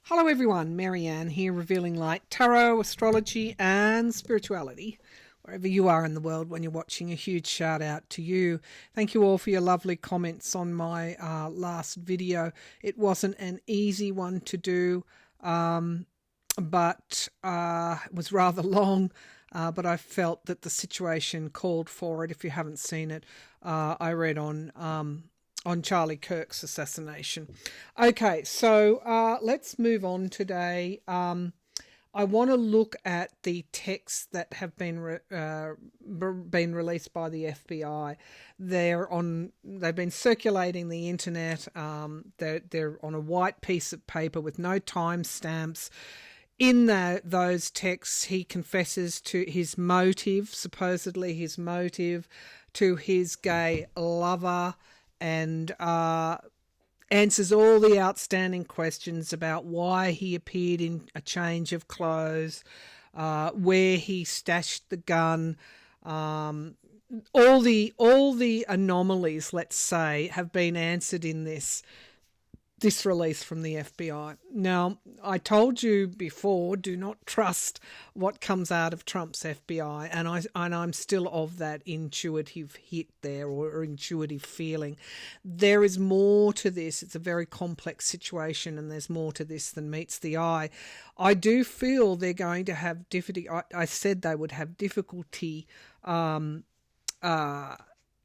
Hello everyone, Maryann here, revealing light, tarot, astrology and spirituality. Wherever you are in the world when you're watching, a huge shout out to you. Thank you all for your lovely comments on my last video. It wasn't an easy one to do, but it was rather long, but I felt that the situation called for it. If you haven't seen it, I read on Charlie Kirk's assassination. Okay, so let's move on today. I want to look at the texts that have been released by the FBI. They've been circulating the internet. They're on a white piece of paper with no timestamps. In those texts, he confesses to his motive, supposedly his motive, to his gay lover, and answers all the outstanding questions about why he appeared in a change of clothes, where he stashed the gun. All the anomalies, let's say, have been answered in this release from the FBI. Now, I told you before, do not trust what comes out of Trump's FBI, and I'm still of that intuitive hit there, or intuitive feeling. There is more to this. It's a very complex situation, and there's more to this than meets the eye. I do feel they're going to have difficulty. I said they would have difficulty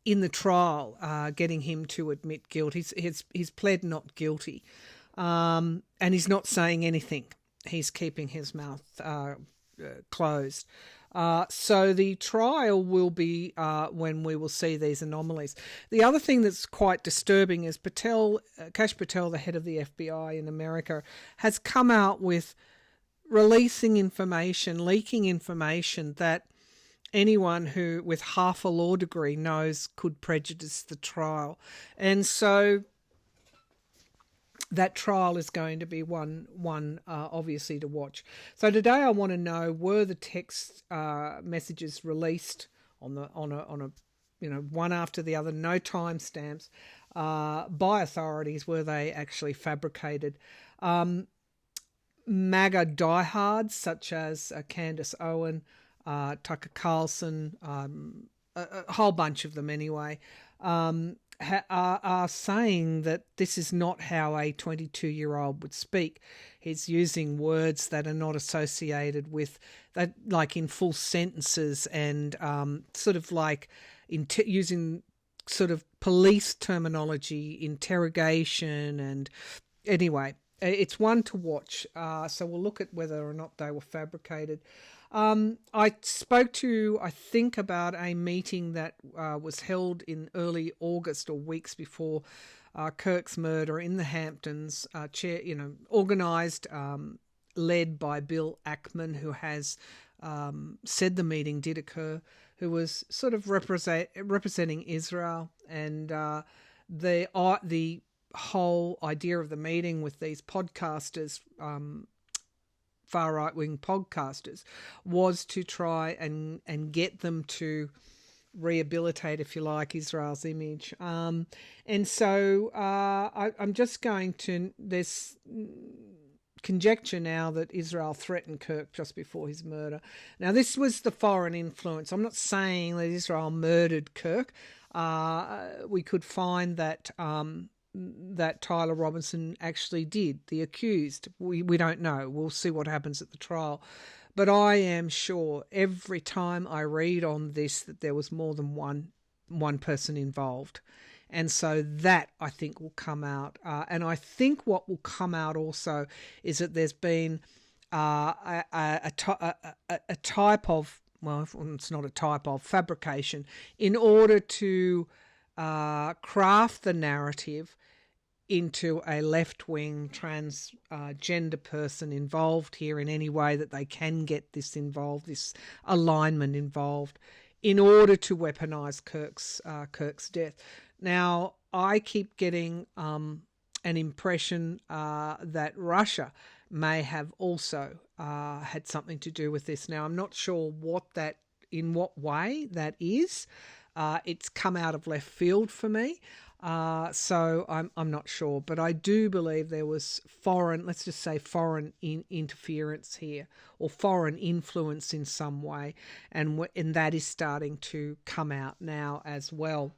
in the trial, getting him to admit guilt. He's pled not guilty, and he's not saying anything. He's keeping his mouth closed. So the trial will be when we will see these anomalies. The other thing that's quite disturbing is Kash Patel, the head of the FBI in America, has come out with releasing information, leaking information that anyone who with half a law degree knows could prejudice the trial. And so that trial is going to be one obviously to watch. So today I want to know, were the text messages released on a one after the other, no timestamps, by authorities? Were they actually fabricated? MAGA diehards such as Candace Owen, Tucker Carlson, a whole bunch of them anyway, are saying that this is not how a 22-year-old would speak. He's using words that are not associated with that, like in full sentences, and sort of like using sort of police terminology, interrogation, and anyway, it's one to watch. So we'll look at whether or not they were fabricated. I spoke to, I think, about a meeting that was held in early August, or weeks before Kirk's murder, in the Hamptons, organised, led by Bill Ackman, who has said the meeting did occur, who was sort of representing Israel, and the whole idea of the meeting with these podcasters, far right-wing podcasters, was to try and get them to rehabilitate, if you like, Israel's image. And so I'm just going to, there's conjecture now that Israel threatened Kirk just before his murder. Now, this was the foreign influence. I'm not saying that Israel murdered Kirk. We could find that that Tyler Robinson actually did, the accused. We don't know. We'll see what happens at the trial. But I am sure every time I read on this that there was more than one person involved. And so that, I think, will come out. And I think what will come out also is that there's been a type of, well, it's not a type of, fabrication in order to craft the narrative into a left-wing transgender person involved here in any way that they can get this involved, this alignment involved, in order to weaponize Kirk's death. Now, I keep getting an impression that Russia may have also had something to do with this. Now, I'm not sure in what way that is. It's come out of left field for me. So I'm not sure, but I do believe there was foreign, let's just say foreign interference here, or foreign influence in some way, and that is starting to come out now as well.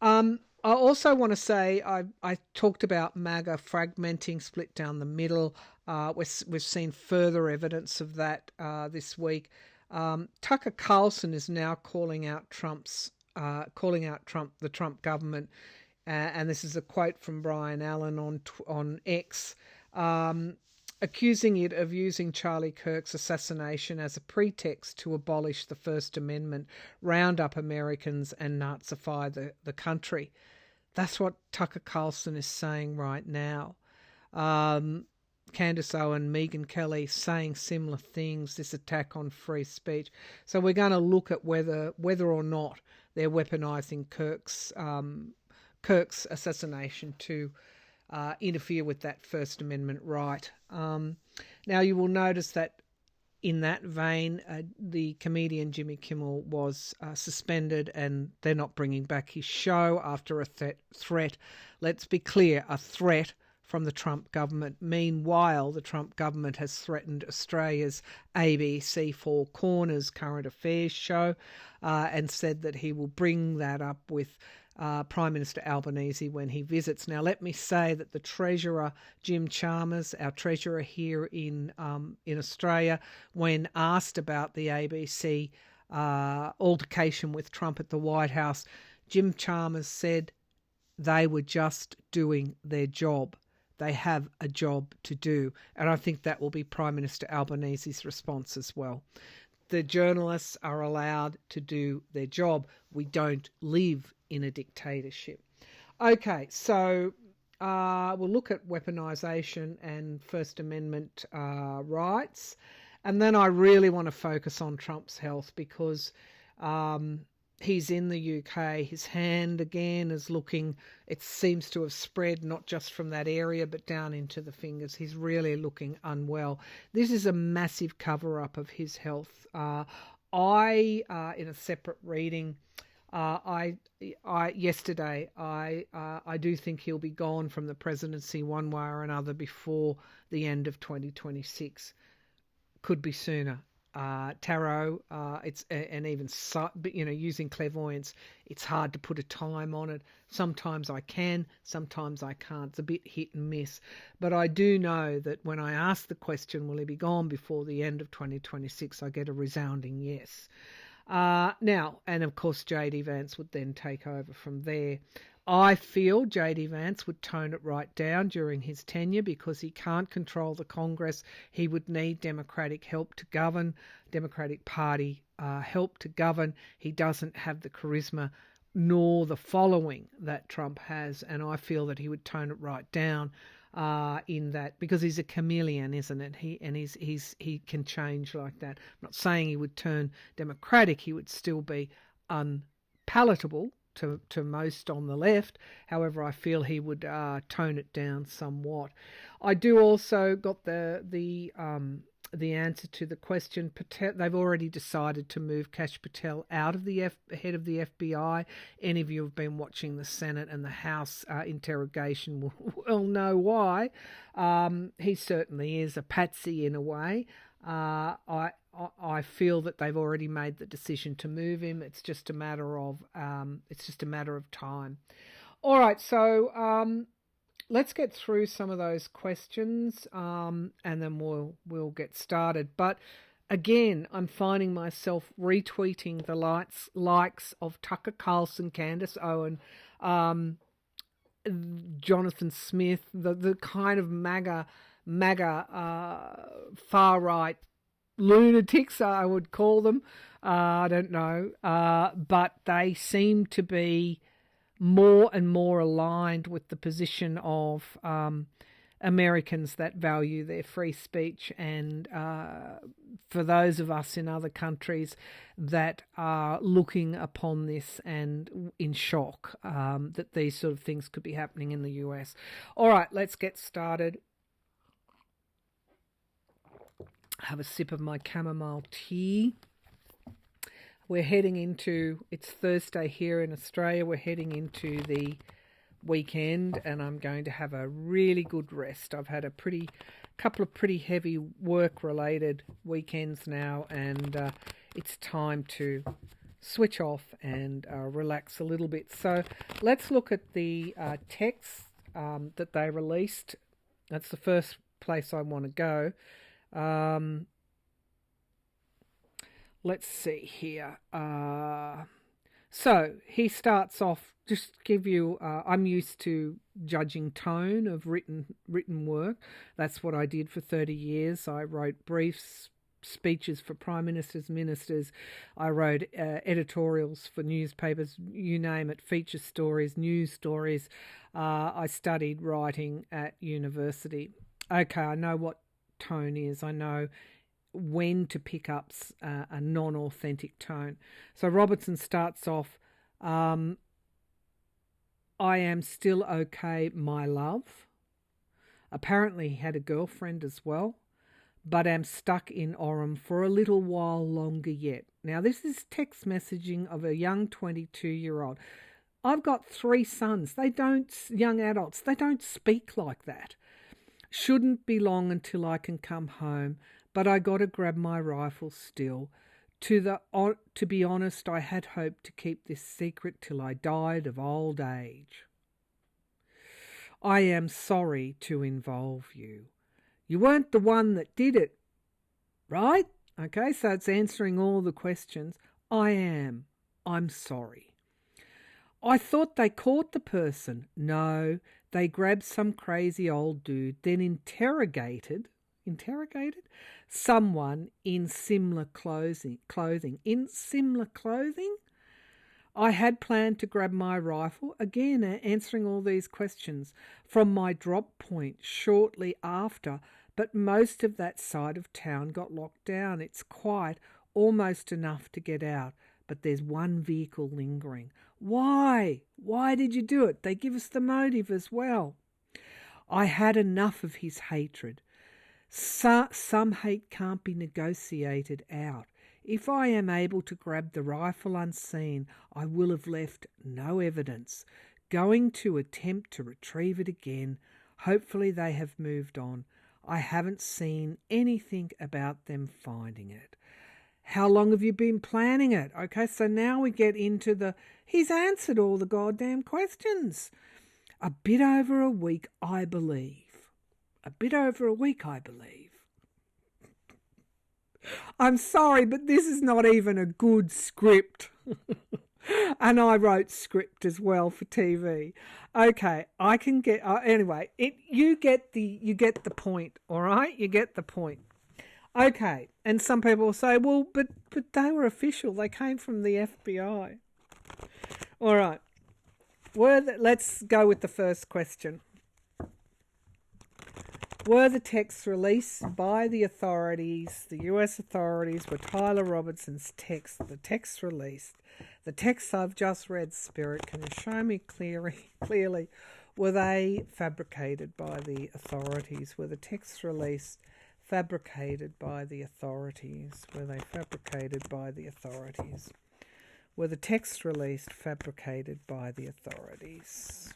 I also want to say I talked about MAGA fragmenting, split down the middle. We've seen further evidence of that this week. Tucker Carlson is now calling out the Trump government. And this is a quote from Brian Allen on X, accusing it of using Charlie Kirk's assassination as a pretext to abolish the First Amendment, round up Americans and Nazify the country. That's what Tucker Carlson is saying right now. Candace Owen, Megyn Kelly saying similar things, this attack on free speech. So we're going to look at whether or not they're weaponizing Kirk's assassination to interfere with that First Amendment right. Now, you will notice that in that vein, the comedian Jimmy Kimmel was suspended, and they're not bringing back his show after a threat. Let's be clear, a threat from the Trump government. Meanwhile, the Trump government has threatened Australia's ABC Four Corners current affairs show and said that he will bring that up with Prime Minister Albanese when he visits. Now, let me say that the Treasurer, Jim Chalmers, our Treasurer here in Australia, when asked about the ABC altercation with Trump at the White House, Jim Chalmers said they were just doing their job. They have a job to do. And I think that will be Prime Minister Albanese's response as well. The journalists are allowed to do their job. We don't live in a dictatorship. Okay, so we'll look at weaponization and First Amendment rights. And then I really want to focus on Trump's health because he's in the UK. His hand again is looking, it seems to have spread not just from that area but down into the fingers. He's really looking unwell. This is a massive cover-up of his health. In a separate reading, yesterday, I do think he'll be gone from the presidency one way or another before the end of 2026. Could be sooner. Tarot, and even using clairvoyance, it's hard to put a time on it. Sometimes I can, sometimes I can't. It's a bit hit and miss. But I do know that when I ask the question, will he be gone before the end of 2026, I get a resounding yes. Now, and of course, J.D. Vance would then take over from there. I feel J.D. Vance would tone it right down during his tenure because he can't control the Congress. He would need Democratic help to govern, Democratic Party help to govern. He doesn't have the charisma nor the following that Trump has, and I feel that he would tone it right down in that, because he's a chameleon, isn't it? He can change like that. I'm not saying he would turn Democratic. He would still be unpalatable to most on the left. However, I feel he would tone it down somewhat. I do also got the answer to the question. They've already decided to move Kash Patel out of the head of the FBI. Any of you have been watching the Senate and the House interrogation will know why. He certainly is a patsy in a way. I feel that they've already made the decision to move him. It's just a matter of time. All right, so let's get through some of those questions, and then we'll get started. But again, I'm finding myself retweeting the likes of Tucker Carlson, Candace Owen, Jonathan Smith, the kind of MAGA far right lunatics, I would call them. I don't know, but they seem to be more and more aligned with the position of Americans that value their free speech, and for those of us in other countries that are looking upon this and in shock that these sort of things could be happening in the US. All right, let's get started. Have a sip of my chamomile tea. We're heading into, it's Thursday here in Australia, we're heading into the weekend, and I'm going to have a really good rest. I've had a couple of pretty heavy work-related weekends now, and it's time to switch off and relax a little bit. So let's look at the text that they released. That's the first place I want to go. Let's see here. So he starts off, just to give you, I'm used to judging tone of written work. That's what I did for 30 years. I wrote briefs, speeches for prime ministers, ministers. I wrote editorials for newspapers, you name it, feature stories, news stories. I studied writing at university. Okay, I know what tone is. I know when to pick up a non-authentic tone. So Robertson starts off, I am still okay, my love. Apparently he had a girlfriend as well, but am stuck in Orem for a little while longer yet. Now this is text messaging of a young 22-year-old. I've got 3 sons. Young adults, they don't speak like that. Shouldn't be long until I can come home, but I got to grab my rifle still. To be honest, I had hoped to keep this secret till I died of old age. I am sorry to involve you. You weren't the one that did it, right? Okay, so it's answering all the questions. I'm sorry. I thought they caught the person. No, they grabbed some crazy old dude, then interrogated someone in similar clothing. In similar clothing? I had planned to grab my rifle, again answering all these questions, from my drop point shortly after, but most of that side of town got locked down. It's quiet, almost enough to get out, but there's one vehicle lingering. Why? Why did you do it? They give us the motive as well. I had enough of his hatred. Some hate can't be negotiated out. If I am able to grab the rifle unseen, I will have left no evidence. Going to attempt to retrieve it again. Hopefully they have moved on. I haven't seen anything about them finding it. How long have you been planning it? Okay, so now we get into he's answered all the goddamn questions. A bit over a week, I believe. A bit over a week, I believe. I'm sorry, but this is not even a good script. And I wrote script as well for TV. Okay, I can get anyway. You get the point. All right, you get the point. Okay, and some people will say, well, but they were official. They came from the FBI. All right. Let's go with the first question. Were the texts released by the authorities, the US authorities, were Tyler Robertson's texts, the texts released? The texts I've just read, Spirit, can you show me clearly, were they fabricated by the authorities? Were the texts released fabricated by the authorities? Were they fabricated by the authorities? Were the texts released fabricated by the authorities?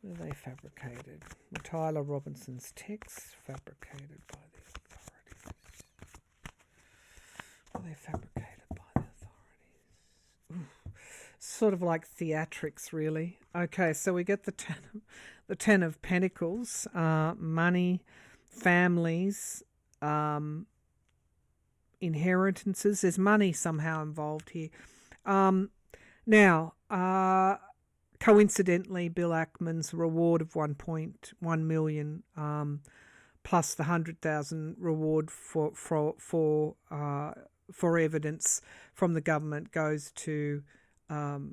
Were they fabricated? Were Tyler Robinson's texts fabricated by the authorities? Were they fabricated by the authorities? Ooh. Sort of like theatrics, really. Okay, so we get the Ten of Pentacles, money, families, inheritances. There's money somehow involved here. Now, coincidentally, Bill Ackman's reward of 1.1 million plus the 100,000 reward for evidence from the government goes to Tyler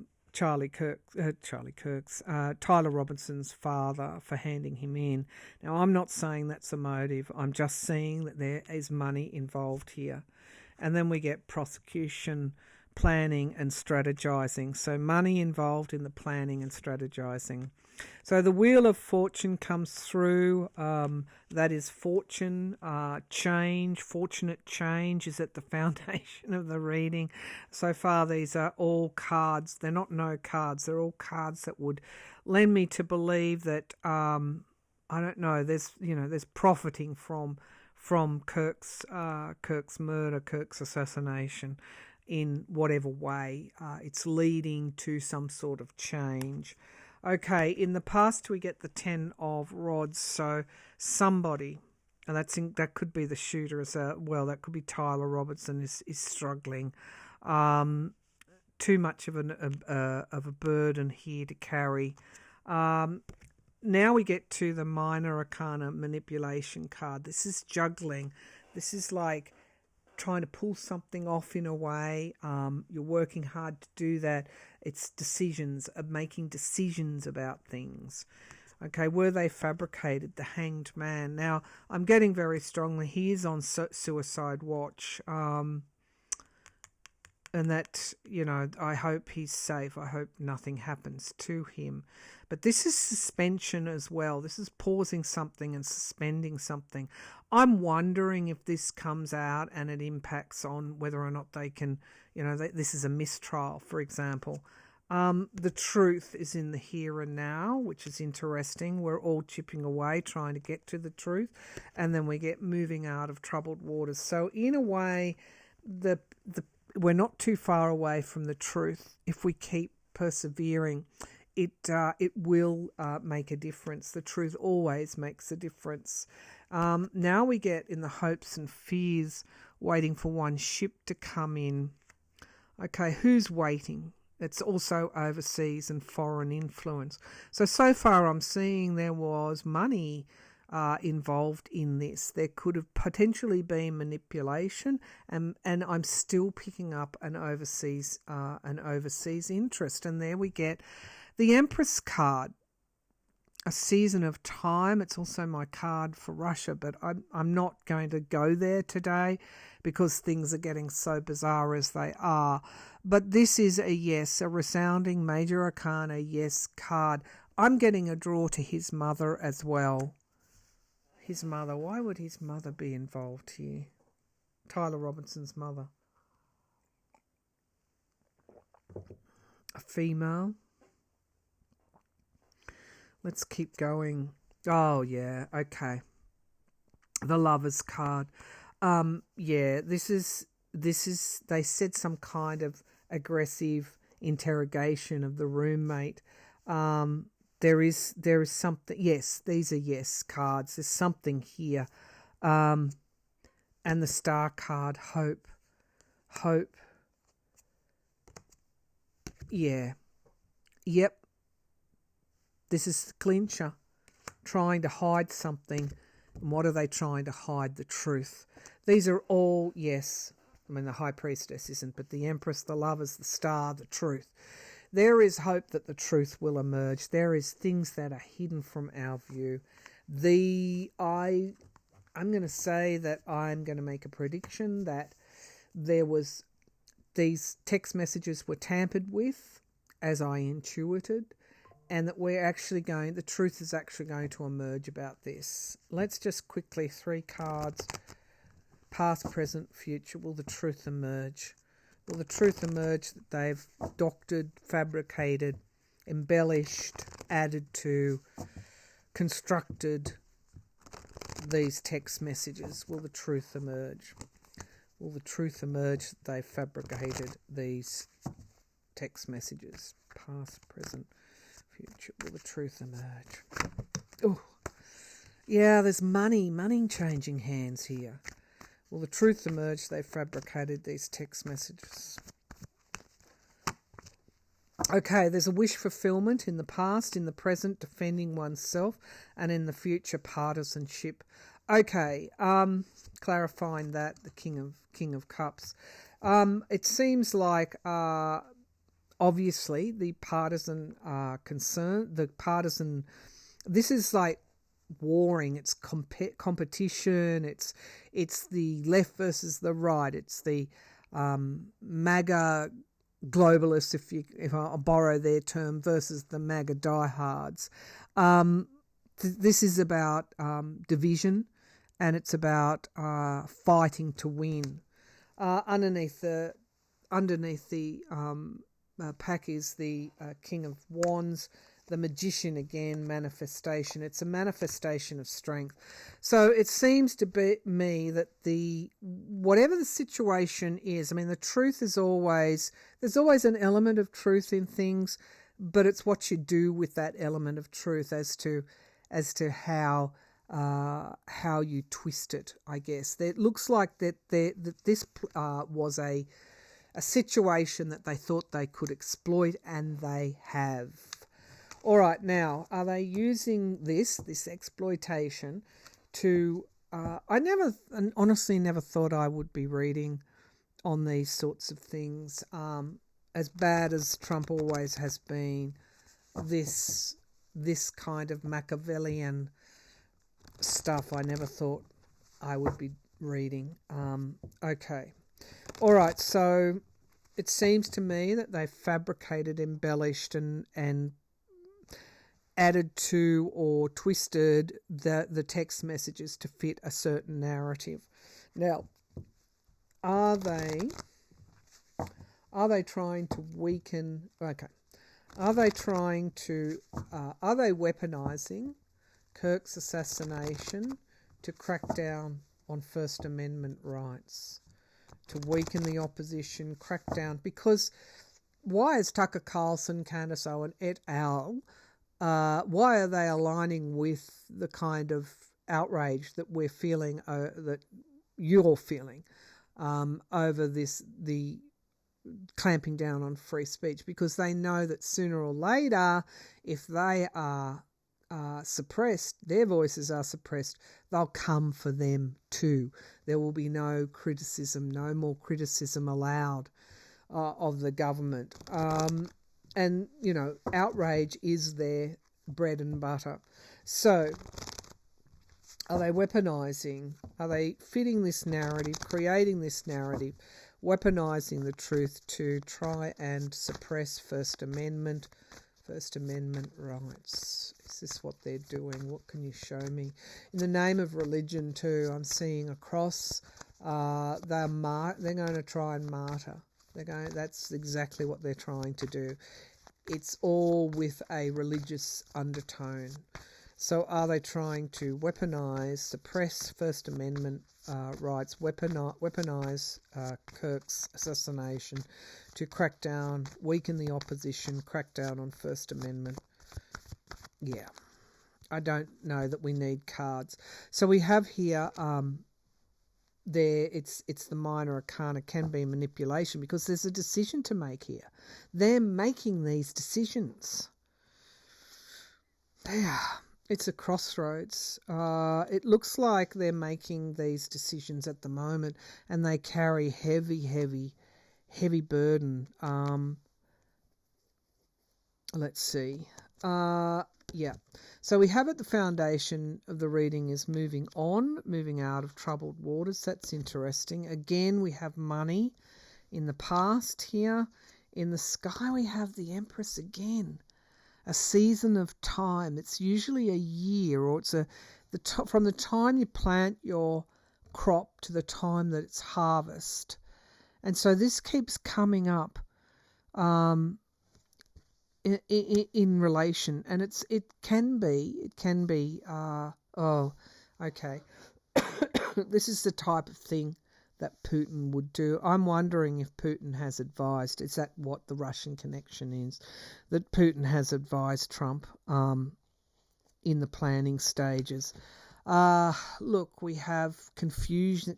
Robinson's father for handing him in. Now, I'm not saying that's a motive. I'm just saying that there is money involved here. And then we get prosecution, planning and strategizing. So money involved in the planning and strategizing. So the Wheel of Fortune comes through. That is fortune, change. Fortunate change is at the foundation of the reading. So far, these are all cards. They're not no cards. They're all cards that would lend me to believe that I don't know. There's profiting from Kirk's murder, Kirk's assassination, in whatever way. It's leading to some sort of change. Okay, in the past we get the 10 of rods, so somebody, and that could be the shooter as well, that could be Tyler Robertson is struggling. Too much of a burden here to carry. Now we get to the Minor Arcana Manipulation card. This is juggling. This is like trying to pull something off in a way. You're working hard to do that. It's decisions, making decisions about things. Okay, were they fabricated? The Hanged Man. Now, I'm getting very strongly, he is on suicide watch. And that, I hope he's safe. I hope nothing happens to him. But this is suspension as well. This is pausing something and suspending something. I'm wondering if this comes out and it impacts on whether or not they can, this is a mistrial, for example. The truth is in the here and now, which is interesting. We're all chipping away trying to get to the truth, and then we get moving out of troubled waters. So in a way, we're not too far away from the truth. If we keep persevering, it will make a difference. The truth always makes a difference. Now we get in the hopes and fears, waiting for one ship to come in. Okay, who's waiting? It's also overseas and foreign influence. So far I'm seeing there was money involved in this. There could have potentially been manipulation, and I'm still picking up an overseas interest. And there we get the Empress card, a season of time. It's also my card for Russia, but I'm not going to go there today because things are getting so bizarre as they are. But this is a yes, a resounding Major Arcana yes card. I'm getting a draw to his mother as well. His mother. Why would his mother be involved here? Tyler Robinson's mother. A female. Let's keep going. Oh, yeah. Okay. The Lover's card. This is, they said some kind of aggressive interrogation of the roommate. There is something. Yes, these are yes cards. There's something here. And the Star card, hope. Yeah. Yep. This is the clincher. Trying to hide something. And what are they trying to hide? The truth. These are all yes. I mean, the High Priestess isn't, but the Empress, the Lovers, the Star, the truth. There is hope that the truth will emerge. There is things that are hidden from our view. I'm going to say that I'm going to make a prediction that these text messages were tampered with, as I intuited, and that the truth is actually going to emerge about this. Let's just quickly, 3 cards, past, present, future. Will the truth emerge? Will the truth emerge that they've doctored, fabricated, embellished, added to, constructed these text messages? Will the truth emerge? Will the truth emerge that they fabricated these text messages? Past, present, future. Will the truth emerge? Oh, yeah, there's money changing hands here. Will the truth emerge? They fabricated these text messages. Okay, there's a wish fulfillment in the past, in the present, defending oneself, and in the future, partisanship. Okay, clarifying that, the King of Cups. It seems like obviously the partisan concern, this is like warring, it's competition, it's the left versus the right, it's the MAGA globalists, if I borrow their term, versus the MAGA diehards. This is about division, and it's about fighting to win. Underneath the pack is the King of Wands, the Magician again, manifestation. It's a manifestation of strength. So it seems to be me that whatever the situation is, I mean, the truth is there's always an element of truth in things, but it's what you do with that element of truth as to how you twist it, I guess. It looks like that this was a situation that they thought they could exploit, and they have. All right, now, are they using this exploitation to... I honestly never thought I would be reading on these sorts of things. As bad as Trump always has been, this kind of Machiavellian stuff I never thought I would be reading. Okay. All right, so it seems to me that they've fabricated, embellished and added to or twisted the text messages to fit a certain narrative. Now, are they trying to weaken... Okay. Are they weaponizing Kirk's assassination to crack down on First Amendment rights, to weaken the opposition, crack down? Because why is Tucker Carlson, Candace Owen et al., why are they aligning with the kind of outrage that we're feeling, that you're feeling, over the clamping down on free speech? Because they know that sooner or later, if they are suppressed, their voices are suppressed, they'll come for them too. There will be no more criticism allowed of the government. And, outrage is their bread and butter. So, are they weaponizing? Are they fitting this narrative, creating this narrative, weaponizing the truth to try and suppress First Amendment rights? Is this what they're doing? What can you show me? In the name of religion too, I'm seeing a cross. They're going to try and martyr. That's exactly what they're trying to do. It's all with a religious undertone. So are they trying to weaponize, suppress First Amendment rights, weaponize Kirk's assassination to crack down, weaken the opposition, crack down on First Amendment? Yeah, I don't know that we need cards. So we have here... it's the minor arcana, can be manipulation, because there's a decision to make here. They're making these decisions. It's a crossroads. It looks like they're making these decisions at the moment, and they carry heavy burden. Let's see. Yeah. So we have at the foundation of the reading is moving out of troubled waters. That's interesting. Again, we have money in the past here. In the sky, we have the Empress again. A season of time. It's usually a year, or it's from the time you plant your crop to the time that it's harvest. And so this keeps coming up. In relation, and it can be okay. This is the type of thing that Putin would do. I'm wondering if Putin has advised, is that what the Russian connection is, that Putin has advised Trump in the planning stages. Look, we have confusion,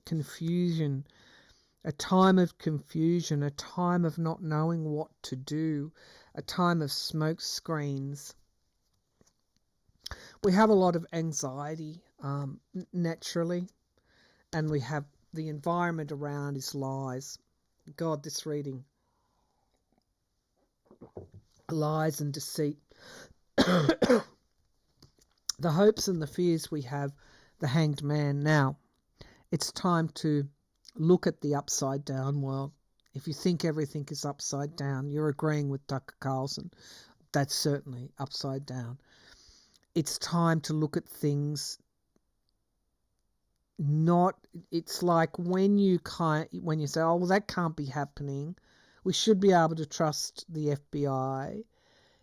a time of confusion, a time of not knowing what to do, a time of smoke screens. We have a lot of anxiety, naturally, and we have the environment around is lies. God, this reading. Lies and deceit. The hopes and the fears we have, the Hanged Man. Now, it's time to look at the upside down world. If you think everything is upside down, you're agreeing with Tucker Carlson. That's certainly upside down. It's time to look at things. It's like when you say, oh, well, that can't be happening. We should be able to trust the FBI.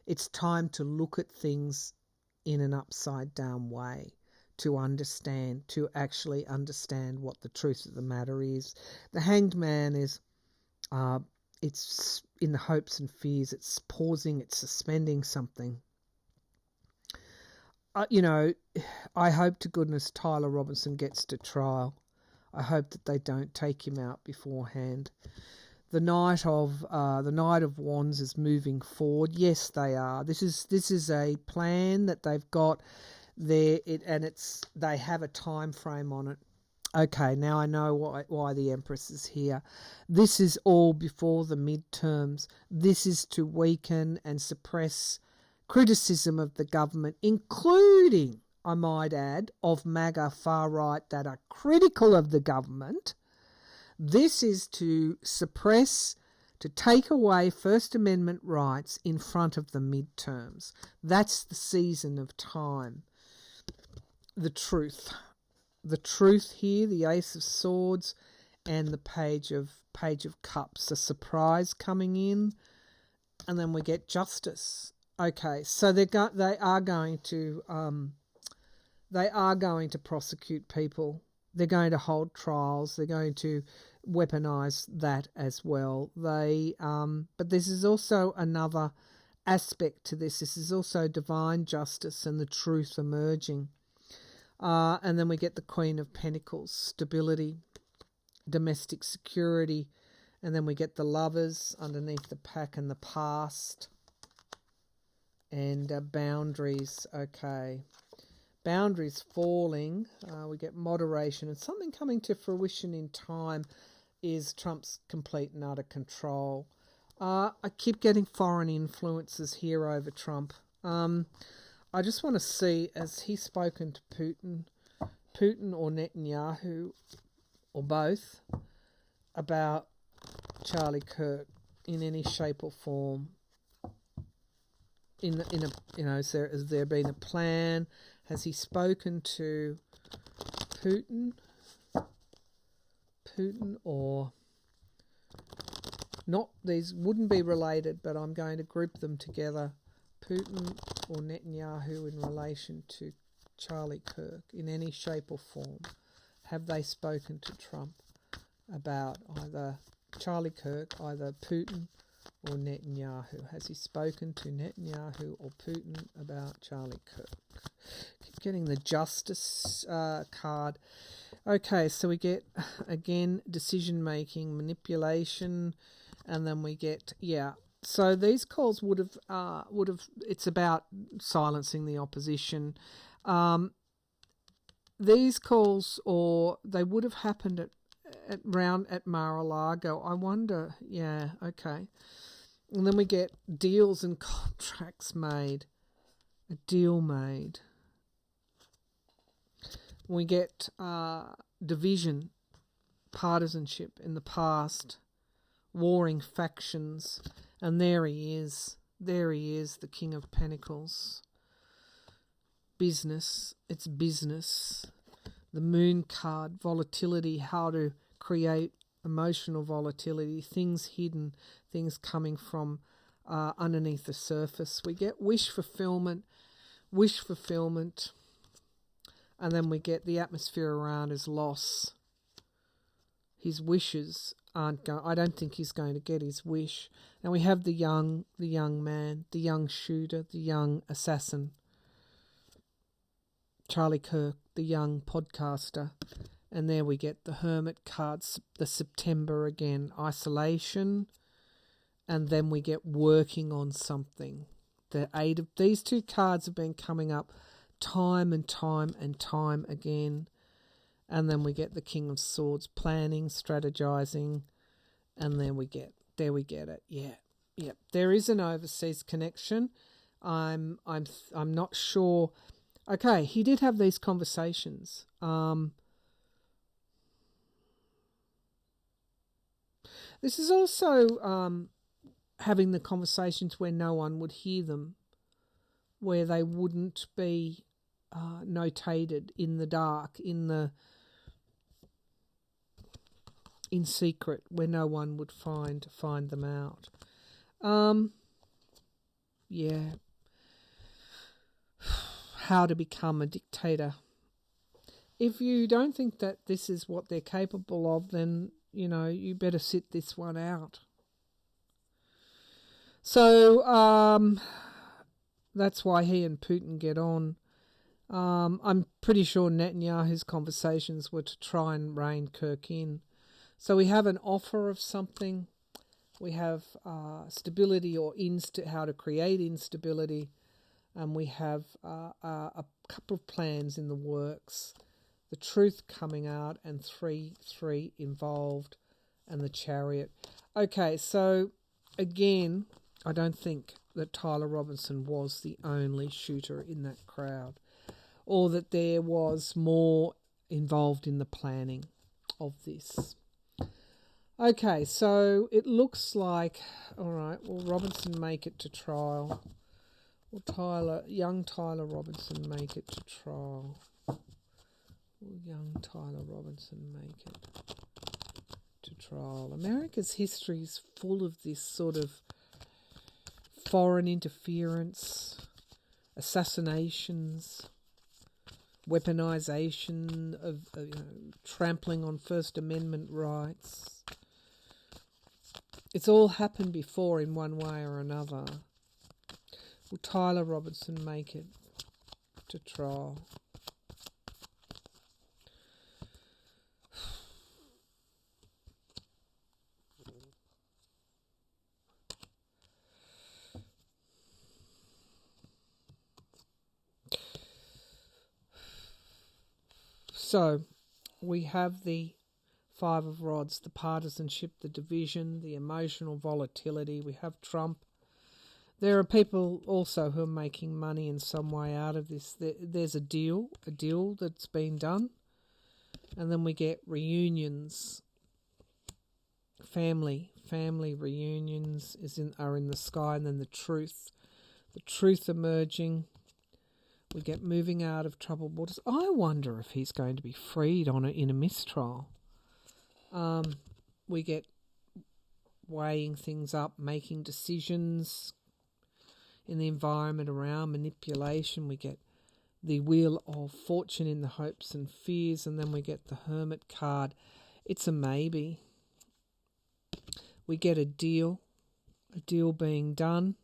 It's time to look at things in an upside down way to actually understand what the truth of the matter is. The Hanged Man is, it's in the hopes and fears. It's pausing, it's suspending something. I hope to goodness Tyler Robinson gets to trial. I hope that they don't take him out beforehand. The Knight of Wands is moving forward. Yes, they are. This is a plan that they've got there, they have a time frame on it. Okay, now I know why the Empress is here. This is all before the midterms. This is to weaken and suppress criticism of the government, including, I might add, of MAGA far right that are critical of the government. This is to suppress, to take away First Amendment rights in front of the midterms. That's the season of time. The truth here, the Ace of Swords and the Page of Cups, a surprise coming in, and then we get Justice. Okay, so they are going to prosecute people. They're going to hold trials. They're going to weaponize that as well. But this is also another aspect to this. This is also divine justice and the truth emerging. And then we get the Queen of Pentacles, stability, domestic security, and then we get the Lovers underneath the pack and the past. And boundaries, okay. Boundaries falling. We get moderation. And something coming to fruition in time is Trump's complete and utter control. I keep getting foreign influences here over Trump. I just want to see, has he spoken to Putin or Netanyahu, or both, about Charlie Kirk in any shape or form? Has there been a plan? Has he spoken to Putin or not? These wouldn't be related, but I'm going to group them together. Putin or Netanyahu in relation to Charlie Kirk in any shape or form. Have they spoken to Trump about either Charlie Kirk, either Putin or Netanyahu? Has he spoken to Netanyahu or Putin about Charlie Kirk? Keep getting the Justice card. Okay, so we get, again, decision-making, manipulation, and then we get, So these calls would have. It's about silencing the opposition. These calls, or they would have happened at Mar-a-Lago. I wonder. Yeah. Okay. And then we get deals and contracts made. A deal made. We get division, partisanship in the past, warring factions. And there he is, the King of Pentacles. Business, it's business. The Moon card, volatility, how to create emotional volatility, things hidden, things coming from underneath the surface. We get wish fulfillment, and then we get the atmosphere around is loss. His wishes aren't going. I don't think he's going to get his wish. And we have the young man, the young shooter, the young assassin. Charlie Kirk, the young podcaster. And there we get the Hermit cards, the September again, isolation. And then we get working on something. The eight of these two cards have been coming up time and time and time again. And then we get the King of Swords, planning, strategizing, and then we get it. Yeah. There is an overseas connection. I'm not sure. Okay, he did have these conversations. This is also having the conversations where no one would hear them, where they wouldn't be notated in the dark, in secret, where no one would find them out. Yeah. How to become a dictator. If you don't think that this is what they're capable of, then, you better sit this one out. So, that's why he and Putin get on. I'm pretty sure Netanyahu's conversations were to try and rein Kirk in. So we have an offer of something. We have stability or how to create instability. And we have a couple of plans in the works. The truth coming out and 3 involved and the Chariot. Okay, so again, I don't think that Tyler Robinson was the only shooter in that crowd, or that there was more involved in the planning of this. Okay, so it looks like, all right, will Robinson make it to trial? Will young Tyler Robinson make it to trial? Will young Tyler Robinson make it to trial? America's history is full of this sort of foreign interference, assassinations, weaponization of trampling on First Amendment rights. It's all happened before in one way or another. Will Tyler Robinson make it to trial? So, we have the 5 of Rods, the partisanship, the division, the emotional volatility. We have Trump. There are people also who are making money in some way out of this. There's a deal that's been done. And then we get reunions. Family reunions are in the sky. And then the truth emerging. We get moving out of troubled waters. I wonder if he's going to be freed in a mistrial. We get weighing things up, making decisions in the environment around, manipulation. We get the Wheel of Fortune in the hopes and fears, and then we get the Hermit card. It's a maybe. We get a deal being done,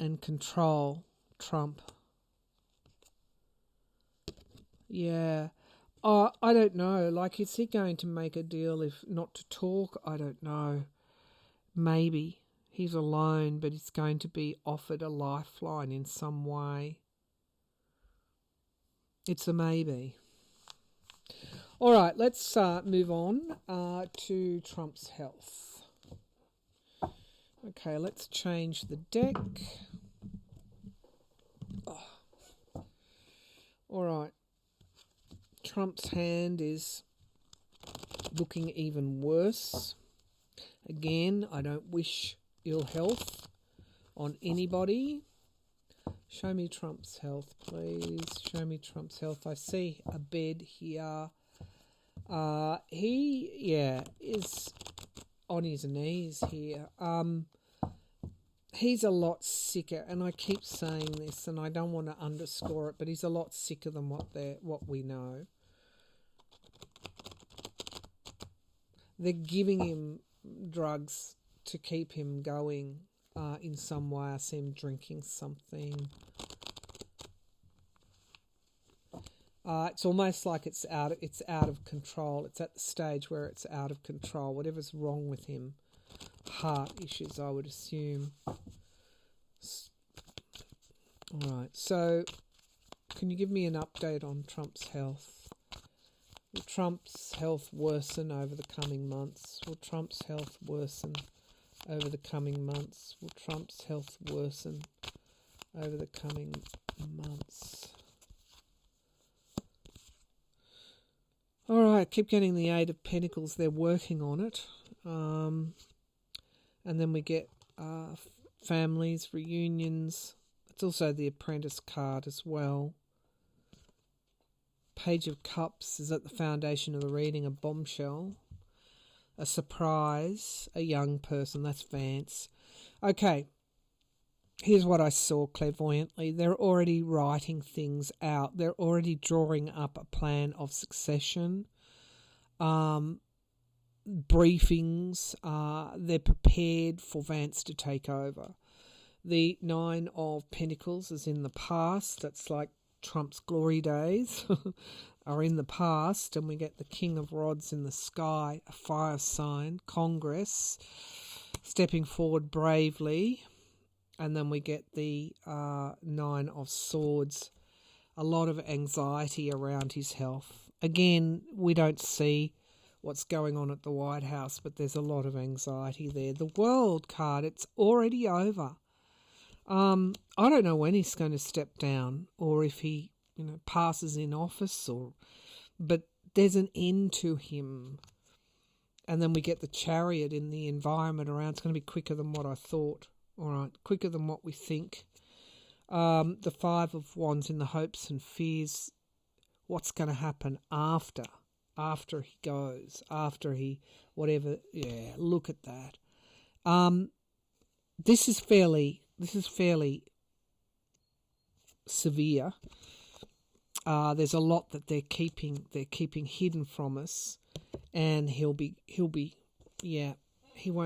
and control. Trump. Yeah. I don't know. Like, is he going to make a deal if not to talk? I don't know. Maybe. He's alone, but he's going to be offered a lifeline in some way. It's a maybe. All right, let's move on to Trump's health. Okay, let's change the deck. All right. Trump's hand is looking even worse. Again, I don't wish ill health on anybody. Show me Trump's health, please. Show me Trump's health. I see a bed here. He is on his knees here. He's a lot sicker, and I keep saying this, and I don't want to underscore it, but he's a lot sicker than what we know. They're giving him drugs to keep him going in some way. I see him drinking something. It's almost like it's out of control. It's at the stage where it's out of control. Whatever's wrong with him. Heart issues, I would assume. All right, so can you give me an update on Trump's health? Will Trump's health worsen over the coming months? Will Trump's health worsen over the coming months? Will Trump's health worsen over the coming months? All right, keep getting the Eight of Pentacles. They're working on it. And then we get families, reunions. It's also the Apprentice card as well. Page of Cups is at the foundation of the reading, a bombshell. A surprise, a young person, that's Vance. Okay, here's what I saw clairvoyantly. They're already writing things out. They're already drawing up a plan of succession. Briefings. They're prepared for Vance to take over. The Nine of Pentacles is in the past. That's like Trump's glory days are in the past. And we get the King of Rods in the sky, a fire sign, Congress, stepping forward bravely. And then we get the Nine of Swords, a lot of anxiety around his health. Again, we don't see what's going on at the White House, but there's a lot of anxiety there. The World card, it's already over. I don't know when he's going to step down, or if he, passes in office, but there's an end to him. And then we get the Chariot in the environment around. It's going to be quicker than what I thought. All right, quicker than what we think. The Five of Wands in the hopes and fears. What's going to happen after he goes, after he, whatever. Yeah, look at that. This is fairly severe. There's a lot that they're keeping hidden from us, and he won't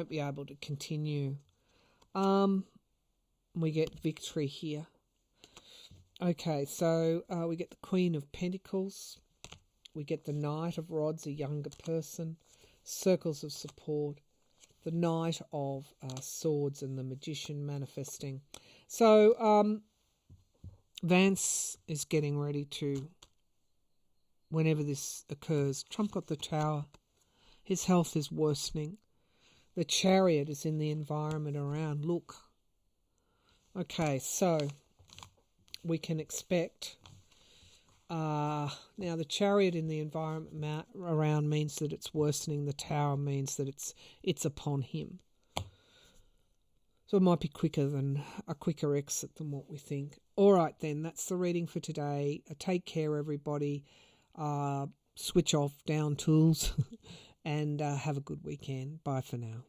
be able to continue. We get victory here. Okay, so we get the Queen of Pentacles. We get the Knight of Rods, a younger person. Circles of support. The Knight of Swords and the Magician manifesting. So Vance is getting ready to, whenever this occurs, Trump got the Tower. His health is worsening. The Chariot is in the environment around. Look. Okay, so we can expect... now the Chariot in the environment around means that it's worsening. The Tower means that it's upon him. So it might be a quicker exit than what we think. All right then, that's the reading for today. Take care, everybody. Switch off down tools and have a good weekend. Bye for now.